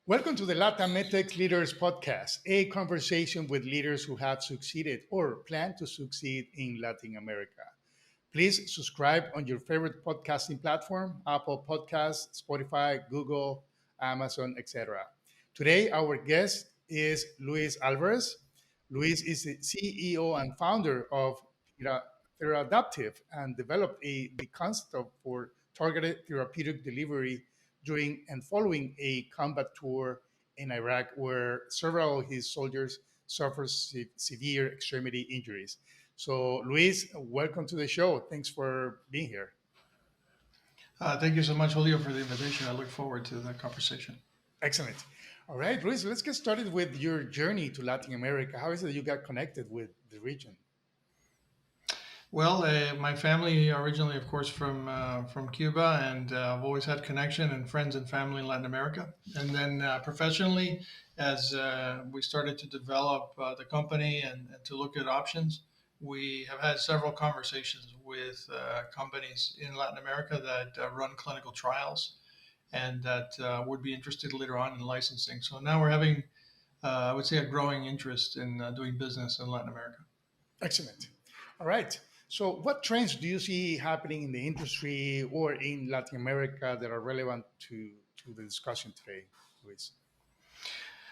Welcome to the Latin Medtech Leaders Podcast, a conversation with leaders who have succeeded or plan to succeed in Latin America. Please subscribe on your favorite podcasting platform, Apple Podcasts, Spotify, Google, Amazon, etc. Today, our guest is Luis Alvarez. Luis is the CEO and founder of Theradaptive and developed the concept for targeted therapeutic delivery during and following a combat tour in Iraq, where several of his soldiers suffered severe extremity injuries. So, Luis, welcome to the show. Thanks for being here. Thank you so much, Julio, for the invitation. I look forward to that conversation. Excellent. All right, Luis, let's get started with your journey to Latin America. How is it that you got connected with the region? Well, my family originally, of course, from Cuba, and I've always had connection and friends and family in Latin America. And then professionally, as we started to develop the company and to look at options, we have had several conversations with companies in Latin America that run clinical trials and that would be interested later on in licensing. So now we're having, I would say, a growing interest in doing business in Latin America. Excellent. All right. So, what trends do you see happening in the industry or in Latin America that are relevant to the discussion today, Luis?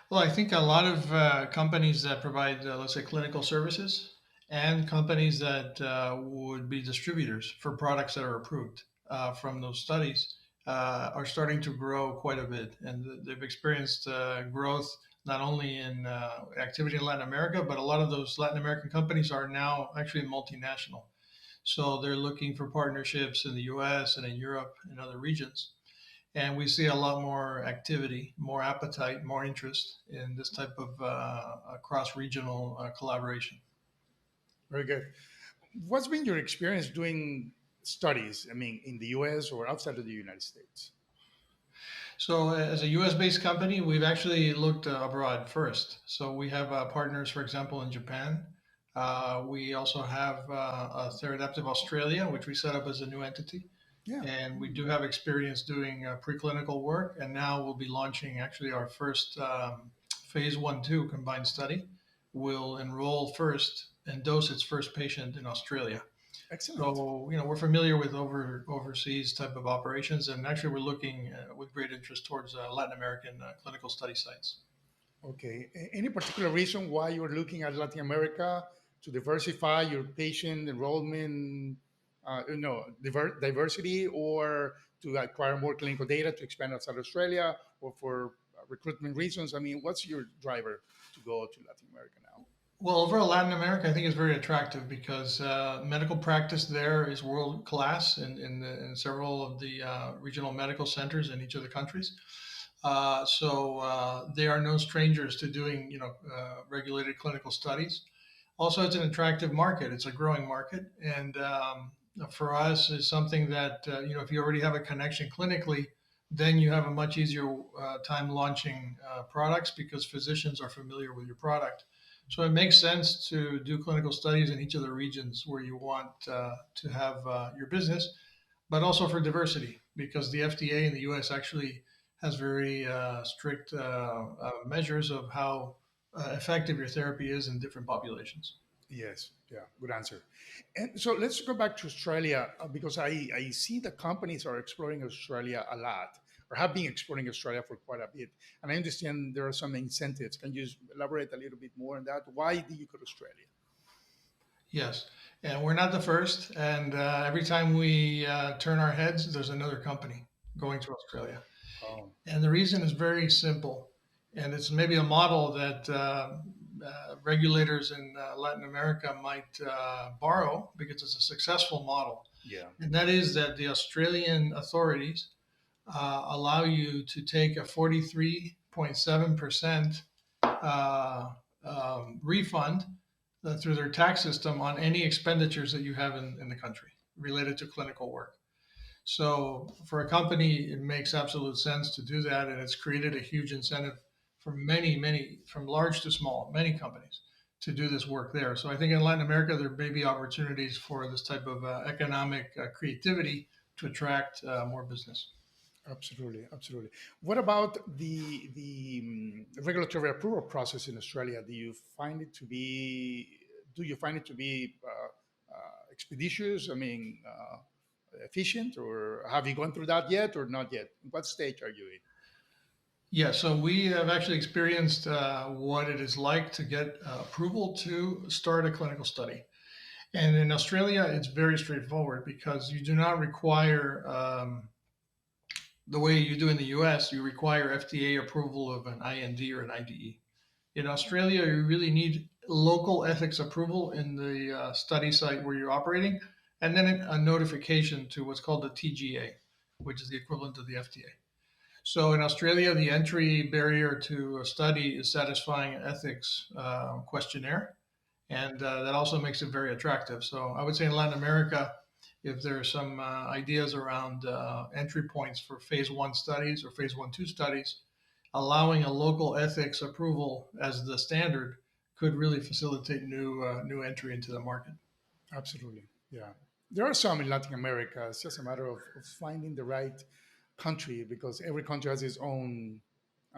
Well, I think a lot of companies that provide, let's say, clinical services and companies that would be distributors for products that are approved from those studies are starting to grow quite a bit. And they've experienced growth not only in activity in Latin America, but a lot of those Latin American companies are now actually multinational. So they're looking for partnerships in the US and in Europe and other regions. And we see a lot more activity, more appetite, more interest in this type of cross regional collaboration. Very good. What's been your experience doing studies? I mean, in the US or outside of the United States? So, as a US based company, we've actually looked abroad first. So, we have partners, for example, in Japan. We also have a Theradaptive Australia, which we set up as a new entity. Yeah. And we do have experience doing preclinical work. And now we'll be launching actually our first phase 1/2 combined study. Will enroll first and dose its first patient in Australia. Excellent. So, we're familiar with overseas type of operations, and actually, we're looking with great interest towards Latin American clinical study sites. Okay. Any particular reason why you're looking at Latin America to diversify your patient enrollment, diversity, or to acquire more clinical data to expand outside Australia, or for recruitment reasons? I mean, what's your driver to go to Latin America now? Well, overall, Latin America, I think, is very attractive because medical practice there is world class in several of the regional medical centers in each of the countries. So they are no strangers to doing, regulated clinical studies. Also, it's an attractive market. It's a growing market, and for us, it's something that if you already have a connection clinically, then you have a much easier time launching products because physicians are familiar with your product. So it makes sense to do clinical studies in each of the regions where you want to have your business, but also for diversity because the FDA in the U.S. actually has very strict measures of how effective your therapy is in different populations. Yes, yeah, good answer. And so let's go back to Australia because I see the companies are exploring Australia a lot or have been exploring Australia for quite a bit. And I understand there are some incentives. Can you elaborate a little bit more on that? Why did you go to Australia? Yes, and we're not the first. And every time we turn our heads, there's another company going to Australia. Oh, And the reason is very simple. And it's maybe a model that regulators in Latin America might borrow because it's a successful model. yeah, And that is that the Australian authorities allow you to take a 43.7% refund through their tax system on any expenditures that you have in the country related to clinical work. So for a company, it makes absolute sense to do that, and it's created a huge incentive for many, from large to small, many companies to do this work there. So I think in Latin America, there may be opportunities for this type of economic creativity to attract more business. Absolutely, absolutely. What about the regulatory approval process in Australia? Do you find it to be expeditious? I mean, efficient, or have you gone through that yet, or not yet? What stage are you in? Yeah, so we have actually experienced what it is like to get approval to start a clinical study. And in Australia, it's very straightforward because you do not require, the way you do in the US, you require FDA approval of an IND or an IDE. In Australia, you really need local ethics approval in the study site where you're operating, and then a notification to what's called the TGA, which is the equivalent of the FDA. So in Australia, the entry barrier to a study is satisfying an ethics questionnaire, and that also makes it very attractive. So I would say in Latin America, if there are some ideas around entry points for phase one studies or phase one two studies, allowing a local ethics approval as the standard could really facilitate new entry into the market. Absolutely. Yeah. There are some in Latin America. It's just a matter of finding the right country because every country has its own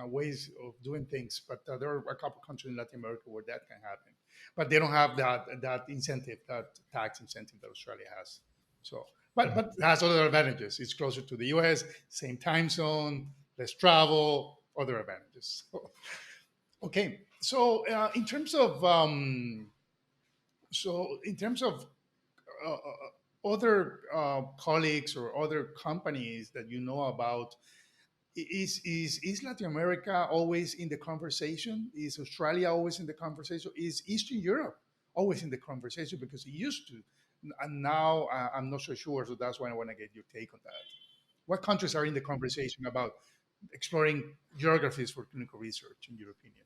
ways of doing things. But there are a couple countries in Latin America where that can happen. But they don't have that incentive, that tax incentive that Australia has. So, but it has other advantages. It's closer to the US, same time zone, less travel, other advantages. So, okay. So in terms of other colleagues or other companies that you know about, is Latin America always in the conversation? Is Australia always in the conversation? Is Eastern Europe always in the conversation? Because it used to, and now I'm not so sure. So that's why I want to get your take on that. What countries are in the conversation about exploring geographies for clinical research, in your opinion?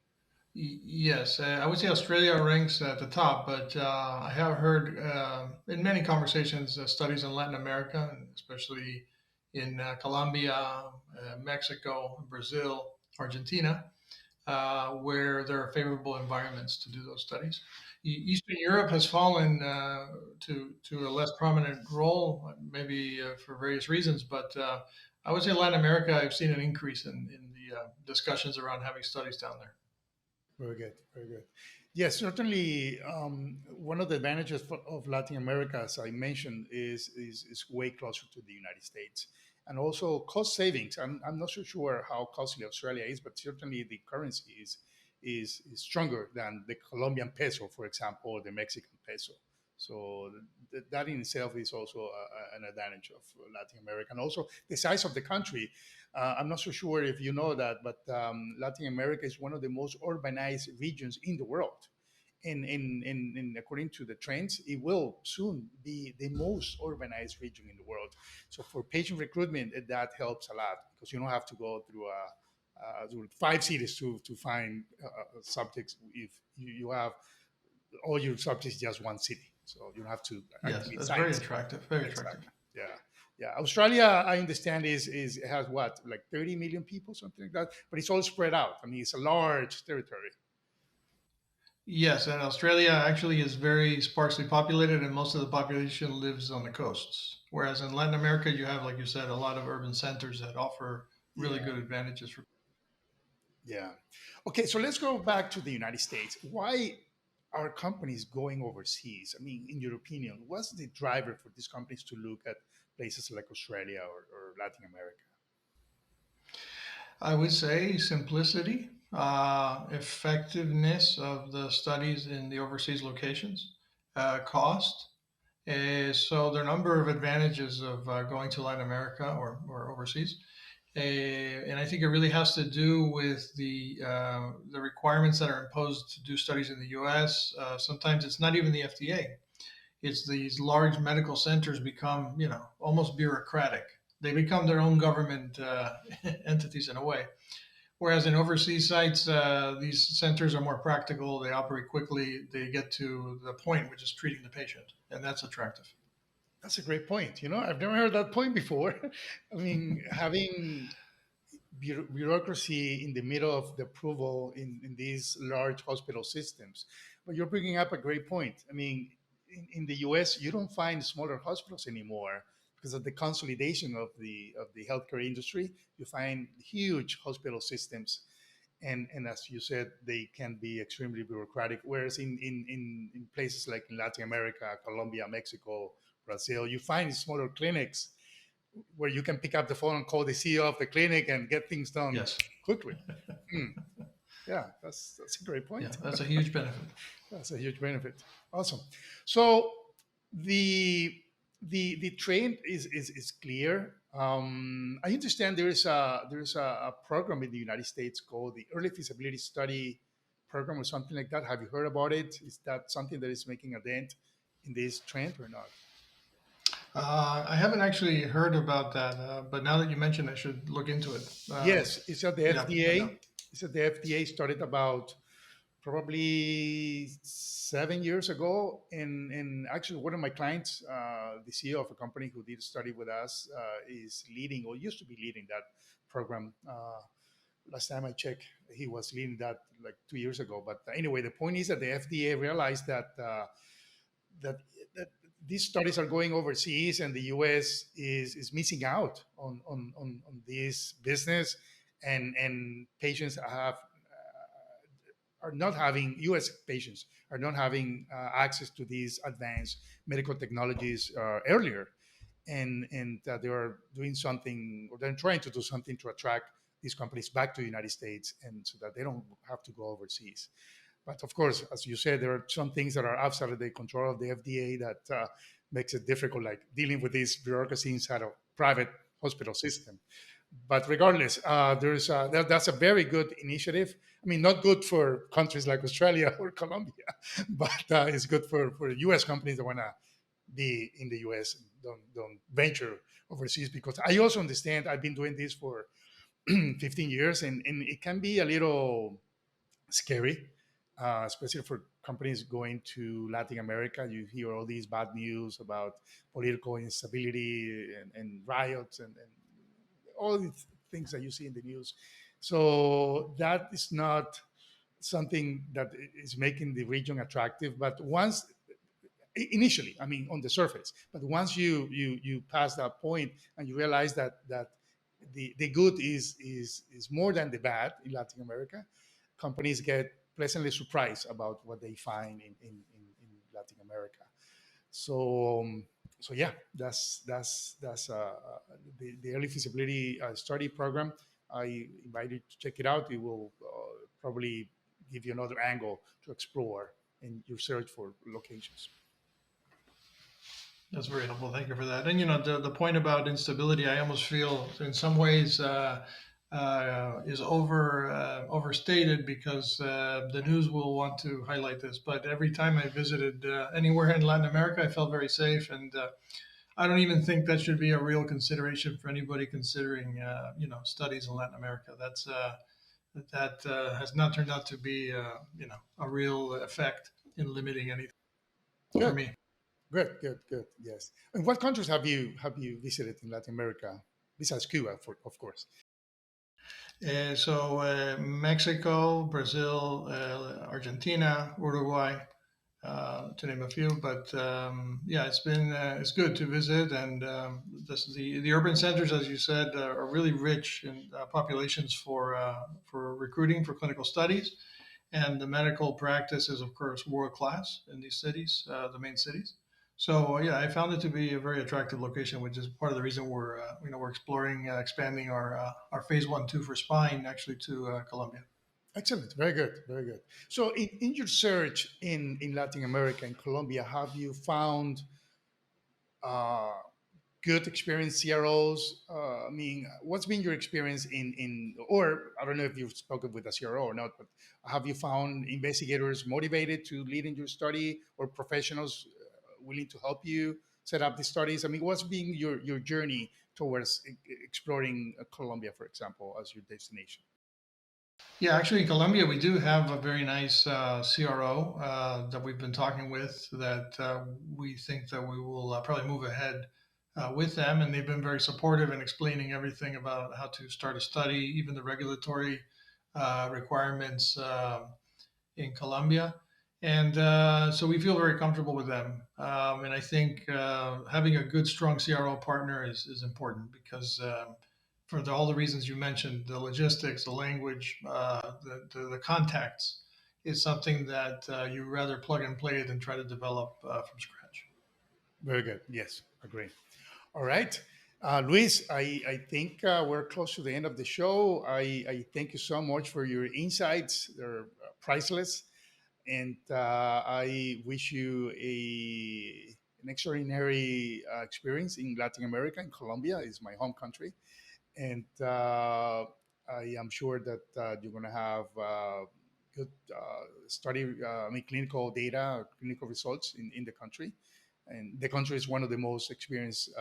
Yes, I would say Australia ranks at the top, but I have heard in many conversations studies in Latin America, and especially in Colombia, Mexico, Brazil, Argentina, where there are favorable environments to do those studies. Eastern Europe has fallen to a less prominent role, maybe for various reasons, but I would say Latin America, I've seen an increase in the discussions around having studies down there. Very good, very good. Yes, certainly. One of the advantages of Latin America, as I mentioned, is way closer to the United States, and also cost savings. I'm not so sure how costly Australia is, but certainly the currency is stronger than the Colombian peso, for example, or the Mexican peso. So that in itself is also an advantage of Latin America, and also the size of the country. I'm not so sure if you know that, but Latin America is one of the most urbanized regions in the world. And according to the trends, it will soon be the most urbanized region in the world. So for patient recruitment, that helps a lot because you don't have to go through five cities to find subjects. If you have all your subjects just one city, so you don't have to Yes, actually that's very science. attractive. Very attractive. Exactly. Yeah. Yeah. Australia, I understand, is has what, like 30 million people, something like that, but it's all spread out. I mean, it's a large territory. Yes, and Australia actually is very sparsely populated, and most of the population lives on the coasts. Whereas in Latin America, you have, like you said, a lot of urban centers that offer really Yeah. good advantages for. Yeah. Okay, so let's go back to the United States. Why are companies going overseas? I mean, in your opinion, what's the driver for these companies to look at places like Australia or Latin America? I would say simplicity, effectiveness of the studies in the overseas locations, cost. So there are a number of advantages of going to Latin America or overseas. And I think it really has to do with the requirements that are imposed to do studies in the U.S. Sometimes it's not even the FDA; it's these large medical centers become, almost bureaucratic. They become their own government entities in a way. Whereas in overseas sites, these centers are more practical. They operate quickly. They get to the point, which is treating the patient, and that's attractive. That's a great point. I've never heard that point before. I mean, having bureaucracy in the middle of the approval in these large hospital systems. But you're bringing up a great point. I mean, in the US, you don't find smaller hospitals anymore because of the consolidation of the healthcare industry. You find huge hospital systems, and as you said, they can be extremely bureaucratic. Whereas in places like in Latin America, Colombia, Mexico, Brazil, you find smaller clinics where you can pick up the phone and call the CEO of the clinic and get things done Yes. quickly. Hmm. Yeah, that's a great Yeah, point. that's a huge benefit. That's a huge benefit. Awesome. So the the trend is clear. I understand there is a program in the United States called the Early Feasibility Study Program or something like that. Have you heard about it? Is that something that is making a dent in this trend or not? I haven't actually heard about that, but now that you mention, I should look into it. Yes, it's at the Yeah, I know. FDA. It's at the FDA. Started about probably 7 years ago. And actually, one of my clients, the CEO of a company who did a study with us, is leading or used to be leading that program. Last time I checked, he was leading that like 2 years ago. But anyway, the point is that the FDA realized that that these studies are going overseas and the US is missing out on this business, and patients are not having US patients are not having access to these advanced medical technologies earlier, and they are doing something, or they're trying to do something to attract these companies back to the United States, and so that they don't have to go overseas. But of course, as you said, there are some things that are outside of the control of the FDA that makes it difficult, like dealing with this bureaucracy inside of private hospital system. But regardless, that's a very good initiative. I mean, not good for countries like Australia or Colombia, but it's good for U.S. companies that want to be in the U.S. and don't venture overseas. Because I also understand I've been doing this for 15 years, and it can be a little scary, especially for companies going to Latin America. You hear all these bad news about political instability and riots and all these things that you see in the news. So that is not something that is making the region attractive. But once initially, I mean, on the surface, but once you pass that point and you realize that the good is more than the bad in Latin America, companies get pleasantly surprised about what they find in Latin America. So so yeah, that's the early feasibility study program. I invite you to check it out. It will probably give you another angle to explore in your search for locations. That's very helpful. Thank you for that. And the point about instability, I almost feel in some ways is overstated because the news will want to highlight this. But every time I visited anywhere in Latin America, I felt very safe, and I don't even think that should be a real consideration for anybody considering studies in Latin America. That has not turned out to be a real effect in limiting anything for Good, me. good. Yes. And what countries have you visited in Latin America besides Cuba, of course? Mexico, Brazil, Argentina, Uruguay, to name a few. But yeah, it's good to visit, and the urban centers, as you said, are really rich in populations for recruiting for clinical studies, and the medical practice is of course world class in these cities, the main cities. So yeah, I found it to be a very attractive location, which is part of the reason we're exploring expanding our phase 1/2 for spine actually to Colombia. Excellent. Very good. Very good. So, in your search in Latin America, in Colombia, have you found uh, good experienced CROs? I mean, what's been your experience or I don't know if you've spoken with a CRO or not, but have you found investigators motivated to lead in your study or professionals willing to help you set up the studies? I mean, what's been your journey towards exploring Colombia, for example, as your destination? Yeah, actually, in Colombia, we do have a very nice CRO that we've been talking with that we think that we will probably move ahead with them. And they've been very supportive in explaining everything about how to start a study, even the regulatory requirements in Colombia. And so we feel very comfortable with them. And I think having a good, strong CRO partner is important because for all the reasons you mentioned, the logistics, the language, the contacts is something that you rather plug and play than try to develop from scratch. Very good. Yes, agree. All right. Luis, I think we're close to the end of the show. I thank you so much for your insights. They're priceless. And I wish you an extraordinary experience in Latin America. In Colombia is my home country, and I am sure that you're going to have good I mean, clinical data, clinical results in the country. And the country is one of the most experienced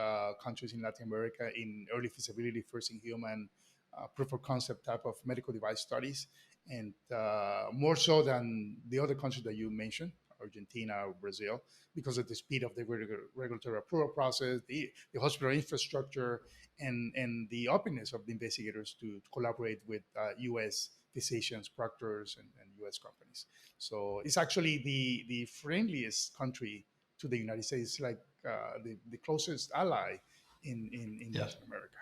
countries in Latin America in early feasibility, first in human, proof of concept type of medical device studies, and more so than the other countries that you mentioned, Argentina or Brazil, because of the speed of the regulatory approval process, the hospital infrastructure, and the openness of the investigators to collaborate with U.S. physicians, proctors, and U.S. companies. So it's actually the friendliest country to the United States, like the closest ally in Yes, Latin America.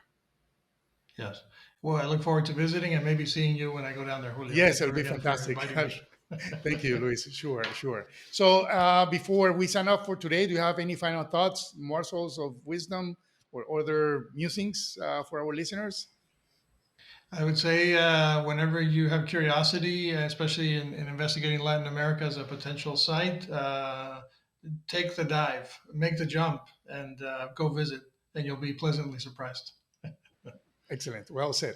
yes. Well, I look forward to visiting and maybe seeing you when I go down there, Julio. Yes, Thank you it'll be again for fantastic. inviting me. Thank you, Luis. Sure, sure. So before we sign off for today, do you have any final thoughts, morsels of wisdom, or other musings for our listeners? I would say whenever you have curiosity, especially in investigating Latin America as a potential site, take the dive, make the jump, and go visit, and you'll be pleasantly surprised. Excellent. Well said.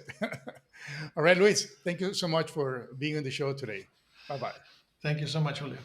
All right, Luis, thank you so much for being on the show today. Bye bye. Thank you so much, Julio.